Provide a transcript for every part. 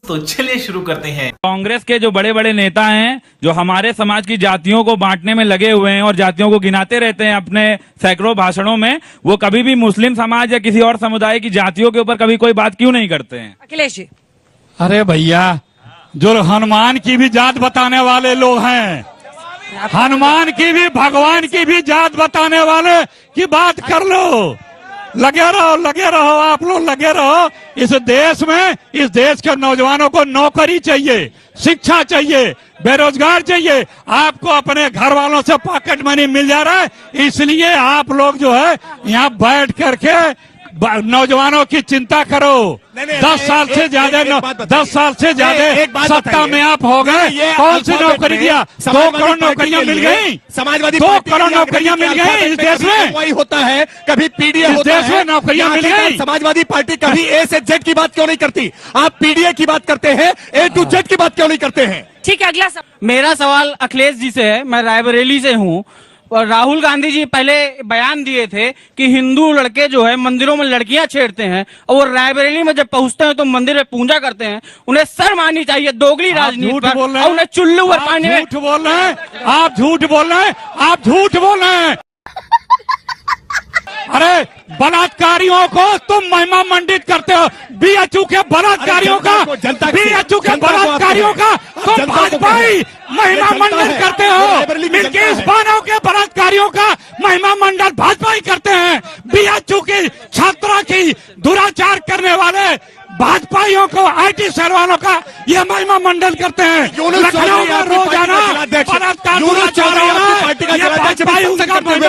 तो चलिए शुरू करते हैं। कांग्रेस के जो बड़े बड़े नेता हैं जो हमारे समाज की जातियों को बांटने में लगे हुए हैं और जातियों को गिनाते रहते हैं अपने सैकड़ों भाषणों में, वो कभी भी मुस्लिम समाज या किसी और समुदाय की जातियों के ऊपर कभी कोई बात क्यों नहीं करते हैं? अखिलेश जी, अरे भैया, जो हनुमान की भी जात बताने वाले लोग हैं, हनुमान की भी भगवान की भी जात बताने वाले की बात कर लो। लगे रहो आप लोग, लगे रहो। इस देश में, इस देश के नौजवानों को नौकरी चाहिए, शिक्षा चाहिए, बेरोजगार चाहिए। आपको अपने घर वालों से पॉकेट मनी मिल जा रहा है, इसलिए आप लोग जो है यहाँ बैठ करके नौजवानों की चिंता करो। 10 साल से ज्यादा सत्ता में आप हो गए, कौन सी नौकरी दिया? 2 करोड़ नौकरियां मिल गई, समाजवादी 2 करोड़ नौकरियां मिल गई इस देश में। वही होता है, कभी पीडीए होता देश में नौकरियां मिल गई। समाजवादी पार्टी कभी ए से जेड की बात क्यों नहीं करती? आप पीडीए की बात करते हैं, ए टू जेड की बात क्यों नहीं करते हैं? ठीक है, अगला सवाल। मेरा सवाल अखिलेश जी से है। मैं रायबरेली से हूँ और राहुल गांधी जी पहले बयान दिए थे कि हिंदू लड़के जो है मंदिरों में लड़कियां छेड़ते हैं और वो रायबरेली में जब पहुंचते हैं तो मंदिर में पूजा करते हैं। उन्हें शर्म आनी चाहिए दोगली राजनीति पर, और उन्हें चुल्लू पर पानी में। झूठ बोल रहे हैं आप, झूठ बोल रहे हैं आप, झूठ बोल रहे हैं। अरे बलात्कारियों को तुम महिमा मंडित करते हो, बीएचयू के बलात्कारियों का, बीएचयू के बलात्कारियों का तुम भाजपाई महिमा मंडल करते हो। बिल्किस बानो के बलात्कारियों का महिमा मंडल भाजपाई करते हैं। बीएचयू की छात्रा की दुराचार करने वाले भाजपाइयों को, आईटी सेल वालों का ये महिमा मंडल करते हैं। लखनऊ में रोजाना बलात्कार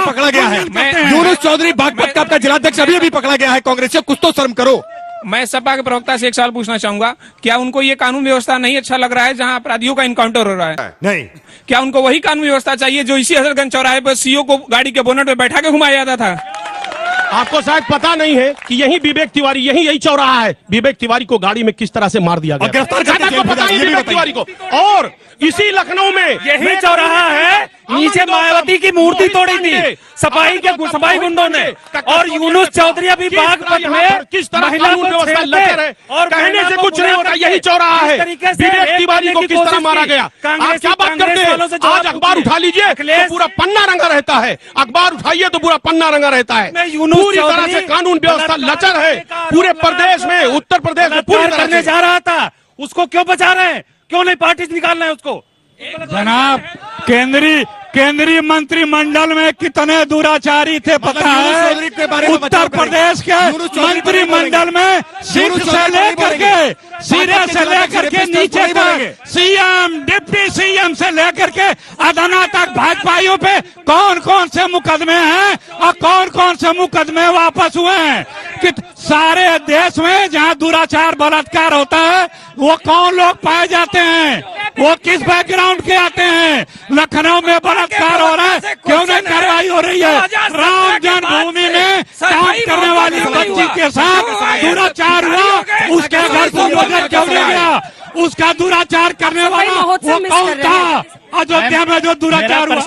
पकड़ा गया है। यूनुस चौधरी बागपत का आपका जिलाध्यक्ष अभी पकड़ा गया है कांग्रेस से, कुछ तो शर्म करो। मैं सपा के प्रवक्ता से एक सवाल पूछना चाहूंगा, क्या उनको ये कानून व्यवस्था नहीं अच्छा लग रहा है जहां अपराधियों का इनकाउंटर हो रहा है? नहीं। क्या उनको वही कानून व्यवस्था चाहिए जो इसी हजरतगंज चौराहे पर सीओ को गाड़ी के बोनट में बैठा के घुमाया जाता था? आपको शायद पता नहीं है कि यही चौराहा है। विवेक तिवारी को गाड़ी में किस तरह से मार दिया गया, गिरफ्तार पता है विवेक तिवारी को। और इसी लखनऊ में यही चौराहा है, नीचे मायावती की मूर्ति तोड़ी थी सफाई गुंडों ने, और यूनुस चौधरी अभी बागपत में किस तरह कानून व्यवस्था लचर है और कहने से कुछ नहीं होता। यही चौराहा है, विवेक तिवारी को किस तरह मारा गया। आप क्या बात करते हैं? आज अखबार उठा लीजिए तो पूरा पन्ना रंगा रहता है, अखबार उठाइए तो पूरा पन्ना रंगा रहता है। पूरी तरह से कानून व्यवस्था लचर है पूरे प्रदेश में, उत्तर प्रदेश में पूरी तरह करने जा रहा था। उसको क्यों बचा रहे हैं? क्यों नहीं पार्टी से निकालना है उसको? जनाब, केंद्रीय मंत्रिमंडल में कितने दुराचारी थे पता है? उत्तर प्रदेश के मंत्रिमंडल में सिर से लेकर के नीचे तक, सीएम, डिप्टी सीएम से लेकर के अदाना तक भाजपाइयों पे कौन कौन से मुकदमे हैं और कौन कौन से मुकदमे वापस हुए हैं? कि सारे देश में जहां दुराचार बलात्कार होता है वो कौन लोग पाए जाते हैं? वो किस बैकग्राउंड के आते हैं? लखनऊ में बलात्कार हो रहा है, क्यों नहीं कार्रवाई हो रही है? राम जन्मभूमि में काम करने वाली बच्ची के साथ दुराचार हुआ, उसके घर को नजर क्यों नहीं गया? उसका दुराचार करने वाला वो कौन था? अयोध्या में जो दुराचार हुआ।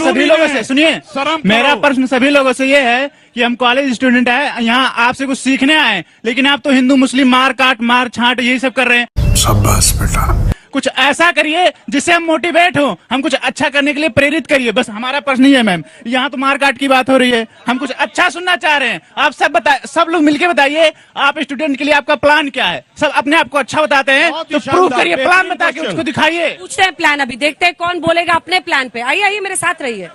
सभी लोगों से सुनिए, मेरा प्रश्न सभी लोगों से ये है कि हम कॉलेज स्टूडेंट है, यहाँ आपसे कुछ सीखने आए, लेकिन आप तो हिंदू मुस्लिम मार काट मार छाट यही सब कर रहे हैं। शाबाश बेटा, कुछ ऐसा करिए जिससे हम मोटिवेट हो, हम कुछ अच्छा करने के लिए प्रेरित करिए। बस हमारा प्रश्न ही है मैम, यहाँ तो मारकाट की बात हो रही है, हम कुछ अच्छा सुनना चाह रहे हैं। आप सब लोग मिलके बताइए, आप स्टूडेंट के लिए आपका प्लान क्या है? सब अपने आप को अच्छा बताते हैं तो प्रूव करिए, प्लान बता के उसको दिखाइए। पूछते हैं प्लान, अभी देखते हैं कौन बोलेगा अपने प्लान पे। आइए मेरे साथ रहिए,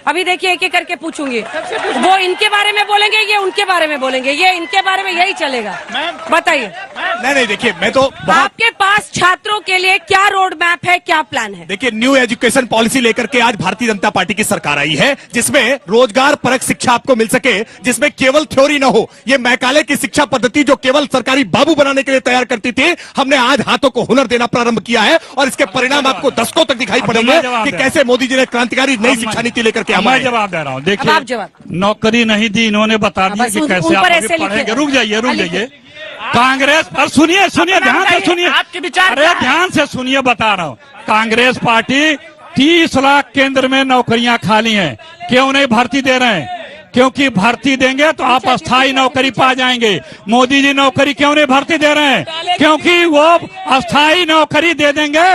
अभी देखिए एक एक करके पूछूंगी। वो इनके बारे में बोलेंगे, ये उनके बारे में बोलेंगे, ये इनके बारे में, यही चलेगा। बताइए। नहीं देखिए, मैं तो आपके पास छात्रों के लिए क्या रोड मैप है, क्या प्लान है? देखिए, न्यू एजुकेशन पॉलिसी लेकर के आज भारतीय जनता पार्टी की सरकार आई है, जिसमें रोजगार परक शिक्षा आपको मिल सके, जिसमें केवल थ्योरी न हो। ये मैकाले की शिक्षा पद्धति जो केवल सरकारी बाबू बनाने के लिए तैयार करती थी, हमने आज हाथों को हुनर देना प्रारंभ किया है और इसके परिणाम आपको दशकों तक दिखाई पड़ेंगे कि कैसे मोदी जी ने क्रांतिकारी नई शिक्षा नीति लेकर के मैं जवाब दे रहा हूँ। देखिए, नौकरी नहीं दी, इन्होंने बता दिया कि कैसे आप पढ़ेंगे। रुक जाइए कांग्रेस पर सुनिए ध्यान से सुनिए, आपके विचार, अरे ध्यान से सुनिए, बता रहा हूँ। कांग्रेस पार्टी 30 लाख केंद्र में नौकरियां खाली हैं, क्यों नहीं भर्ती दे रहे हैं? क्योंकि भर्ती देंगे तो आप अस्थाई नौकरी पा जाएंगे। मोदी जी नौकरी क्यों नहीं भर्ती दे रहे हैं? क्योंकि वो अस्थाई नौकरी दे देंगे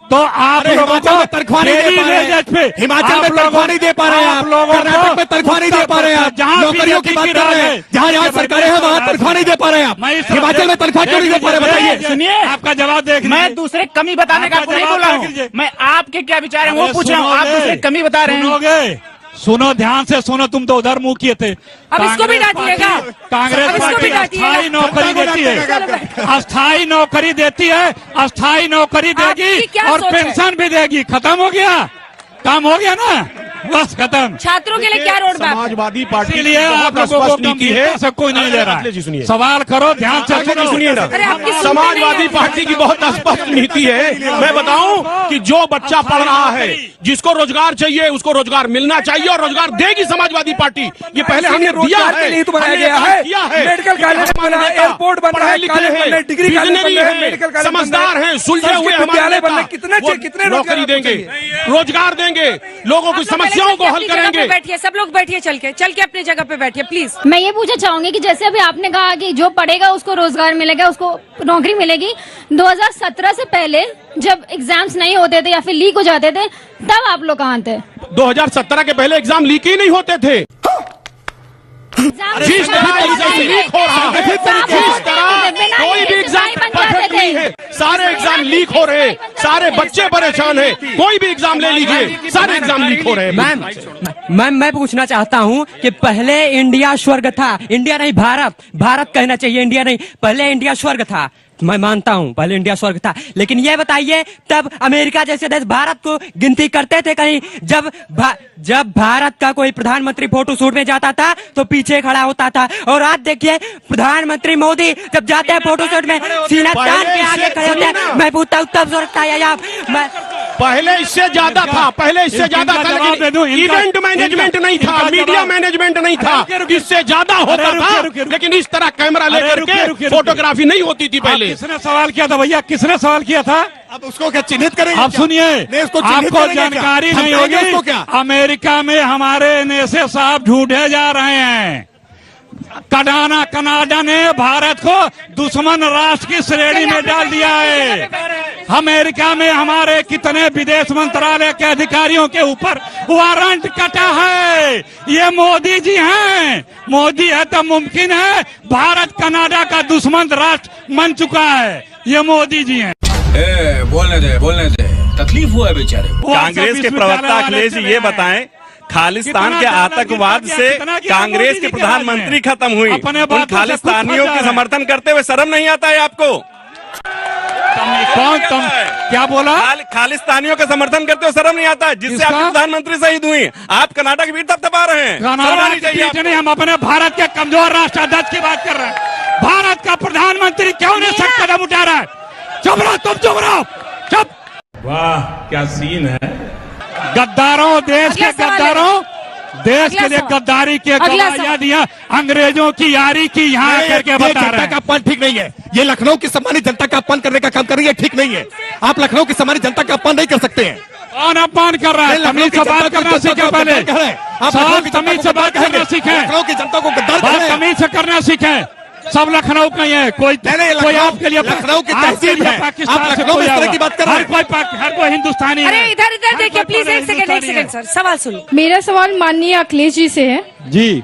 तो आप लोगों को तनख्वाह नहीं दे पा रहे हैं। हिमाचल में तनख्वाह नहीं दे पा रहे हैं आप लोगों, कर्नाटक में तनख्वाह नहीं दे पा रहे हैं आप, जहां नौकरियों की बात कर रहे हैं, जहां सरकारें हैं वहां तनख्वाह नहीं दे पा रहे हैं आप। हिमाचल में तनख्वाह क्यों नहीं दे पा रहे बताइए? सुनिए, आपका जवाब देख मैं दूसरे कमी बताने का आपको नहीं बोल रहा हूँ, मैं आपके क्या विचार है वो पूछ रहा हूँ। आप दूसरे कमी बता रहे हैं। सुनोगे, सुनो ध्यान से सुनो, तुम तो उधर मुंह किए थे। अब इसको भी डांटिएगा। कांग्रेस अब इसको पार्टी भी डांटिएगा। अस्थाई नौकरी देती है, अस्थाई नौकरी देती है, अस्थाई नौकरी देगी आपकी क्या और सोच है? पेंशन भी देगी। खत्म हो गया, काम हो गया ना, बस खत्म। छात्रों के लिए क्या रोड मैप है? समाजवादी पार्टी की इसलिए आप बहुत लोगों को स्पष्ट नीति है। सब कोई नहीं ले रहा अखिलेश जी सुनिए, है। सवाल करो ध्यान से, सुनिए ना, अरे आपकी सुनते समाजवादी नहीं है। पार्टी की बहुत स्पष्ट नीति है। मैं बताऊं कि जो बच्चा पढ़ रहा है, जिसको रोजगार चाहिए उसको रोजगार मिलना चाहिए और रोजगार देगी समाजवादी पार्टी। ये पहले हमने दिया रोजगार है, के लिए तो बनाया हमने गया काम है। किया है। मेडिकल कॉलेज हमारे बना है, नेता एयरपोर्ट बना पढ़े है, लिखे कॉलेज बन रहे, डिग्री कॉलेज बन विजनरी रहे, हैं, मेडिकल कॉलेज बन रहे, समझदार हैं, सुलझे हुए संस्कृत हमारे विद्यालय बन रहे, नेता। कितने वो रोजगार नौकरी आपको देंगे, चाहिए? रोजगार देंगे, लोगों की आप लोग समस्याओं को पहले हल अपनी जगह पे करेंगे। बैठिए, सब लोग बैठिए, चल के अपनी जगह पे बैठिए प्लीज। मैं ये पूछना चाहूंगी कि जैसे अभी आपने कहा कि जो पढ़ेगा उसको रोजगार मिलेगा, उसको नौकरी मिलेगी। 2017 से पहले जब एग्जाम्स नहीं होते थे या फिर लीक हो जाते थे, तब आप लोग कहाँ थे? 2017 के पहले एग्जाम लीक ही नहीं होते थे। जिस तरह एग्जाम लीक हो रहा है, जिस तरह कोई भी एग्जाम परफेक्ट नहीं है, सारे एग्जाम लीक हो रहे हैं, सारे बच्चे परेशान हैं। कोई भी एग्जाम ले लीजिए, सारे एग्जाम लीक हो रहे हैं। मैम मैं पूछना चाहता हूँ कि पहले इंडिया स्वर्ग था, इंडिया नहीं भारत कहना चाहिए, इंडिया नहीं, पहले इंडिया स्वर्ग था। मैं मानता हूँ पहले इंडिया स्वर्ग था, लेकिन ये बताइए तब अमेरिका जैसे देश भारत को गिनती करते थे कहीं? जब भारत का कोई प्रधानमंत्री फोटो शूट में जाता था तो पीछे खड़ा होता था, और आज देखिए प्रधानमंत्री मोदी जब जाते हैं फोटो शूट में सीना तान के आगे खड़े होते हैं। मैं पूछता हूँ तब सुरक्षा है आप? पहले इससे ज्यादा था, पहले इससे ज्यादा था, लेकिन इवेंट मैनेजमेंट नहीं था, मीडिया मैनेजमेंट नहीं था, इससे ज्यादा होता था, लेकिन इस तरह कैमरा लेकर के फोटोग्राफी नहीं होती थी पहले। किसने सवाल किया था भैया, किसने सवाल किया था? अब उसको क्या चिन्हित करेंगे? आप सुनिए, आपको जानकारी नहीं होगी, उसको क्या? अमेरिका में हमारे एनएसए साहब ढूंढे जा रहे हैं। कनाडा ने भारत को दुश्मन राष्ट्र की श्रेणी में डाल दिया है। अमेरिका में हमारे कितने विदेश मंत्रालय के अधिकारियों के ऊपर वारंट कटा है। ये मोदी जी हैं, मोदी है तो मुमकिन है भारत कनाडा का दुश्मन राष्ट्र बन चुका है। ये मोदी जी हैं। बोलने दे, तकलीफ हुआ है बेचारे। कांग्रेस के प्रवक्ता अखिलेश जी ये बताएं, खालिस्तान के आतंकवाद से कांग्रेस के प्रधानमंत्री खत्म हुई, उन खालिस्तानियों के समर्थन करते हुए शर्म नहीं आता है आपको? कौन तुम क्या बोला? खालिस्तानियों का समर्थन करते हुए शर्म नहीं आता है, जिससे आपके प्रधानमंत्री शहीद हुई। आप कर्नाटक की वीर थपथपा रहे हैं। नहीं, हम अपने भारत के कमजोर राष्ट्राध्यक्ष की बात कर रहे हैं। भारत का प्रधानमंत्री क्यों नहीं सख्त कदम उठा रहा है? चुप रहो, तुम चुप रहो, चुप। वाह क्या सीन है। गद्दारों, देश के गद्दारों, देश के लिए गद्दारी की गवाहियां दिया, अंग्रेजों की यारी की यहाँ करके बता रहे हैं। का अपमान ठीक नहीं है। ये लखनऊ की सम्मानित जनता का अपमान करने का काम कर रही है, ठीक नहीं है। आप लखनऊ की सम्मानित जनता का अपमान नहीं कर सकते हैं। कौन अपमान कर रहा है? तमीज से बात करना सीखे पहले, सब तमीज से बात करना सीखे, लखनऊ की जनता को गद्दार बात तमीज से करना सीखे। सब लखनऊ का ही है, कोई आपके लिए लखनऊ की तहसील है। आप लखनऊ में इस तरह की बात कर रहे हैं। हर कोई हिंदुस्तानी है। अरे इधर देखिए प्लीज, एक सेकंड सर, सवाल सुनो। मेरा सवाल माननीय अखिलेश जी से है। जी,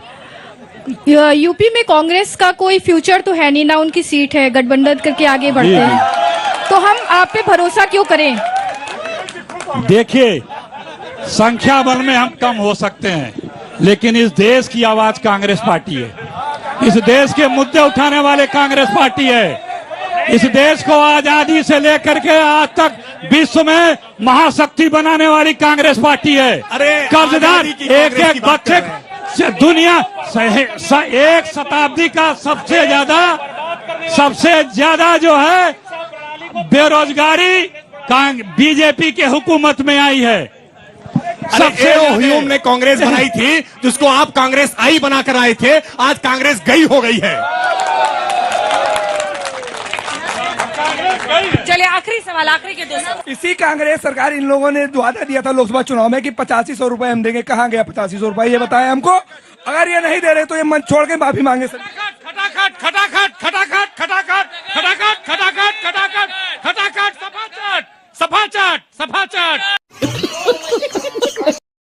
यूपी में कांग्रेस का कोई फ्यूचर तो है नहीं, ना उनकी सीट है, गठबंधन करके आगे बढ़ते हैं, तो हम आप पे भरोसा क्यों करें? देखिए, संख्या बल में हम कम हो सकते हैं, लेकिन इस देश की आवाज कांग्रेस पार्टी है। इस देश के मुद्दे उठाने वाले कांग्रेस पार्टी है। इस देश को आजादी से लेकर के आज तक विश्व में महाशक्ति बनाने वाली कांग्रेस पार्टी है। कर्जदार एक बच्चे से दुनिया एक शताब्दी का सबसे ज्यादा जो है बेरोजगारी बीजेपी के हुकूमत में आई है। सबसे ह्यूम ने कांग्रेस बनाई थी, जिसको आप कांग्रेस आई बनाकर आए थे, आज कांग्रेस गई हो गई है। चलिए आखिरी सवाल, आखिरी के 2 सवाल। इसी कांग्रेस सरकार इन लोगों ने वादा दिया था लोकसभा चुनाव में कि 8500 रुपए हम देंगे, कहाँ गया 8500 रुपए ये बताएं हमको। अगर ये नहीं दे रहे तो ये मंच छोड़ के माफी मांगे सर। खटाखट खटाखट खटाखट खटाखट खटाखट खटाखट खटाखट खटाखट सफा चाट सफा चाट सफा चाट।